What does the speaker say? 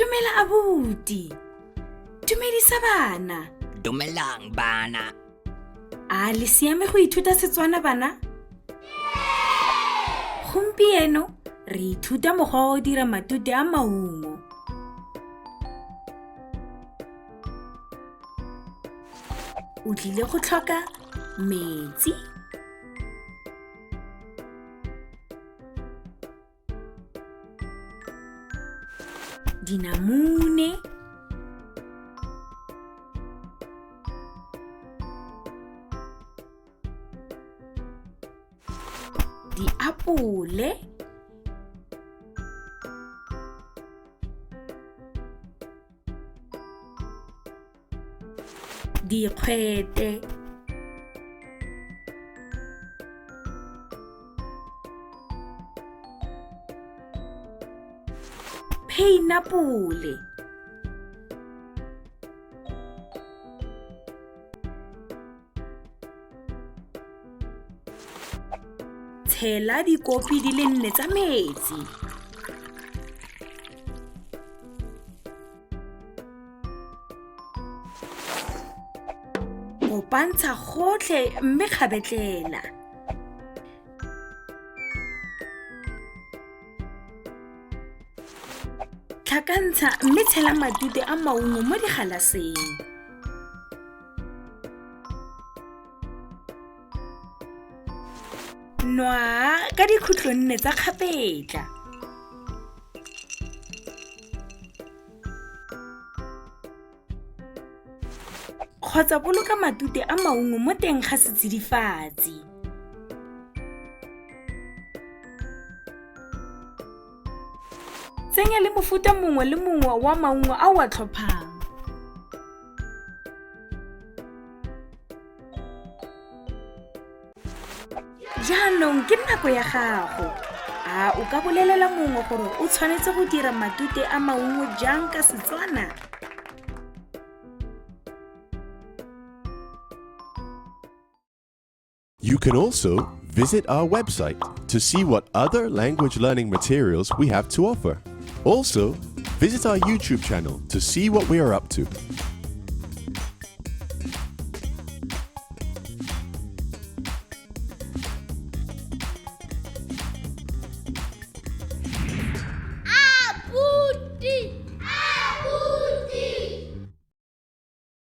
Dumela abuti. Dumedisa bana. Dumelang bana. A le siame go ithuta Setswana bana? Gompieno re ithuta mokgwa wa go dira matute a maungo. O tlile go tlhoka metsi, dinamune, diapole, dikgwete, pineapple, tshela dikopi di le 4 tsa metsi. Kopantsha gotlhe mme kgabetlela. Tlhakantsha mme tshela matute a maungo mo digalaseng. Nwa ka dikhutlo 4 tsa kgapetla. Kgotsa boloka matute a maungo mo teng ga setsidifatsi. Tsenya le mofuta mongwe le mongwe wa maungo a o a tlhophang. Jaanong ke nako ya gago. A o ka bolelela mongwe gore o tshwanetse go dira matute a maungo jang ka Setswana? You can also visit our website to see what other language learning materials we have to offer. Also, visit our YouTube channel to see what we are up to.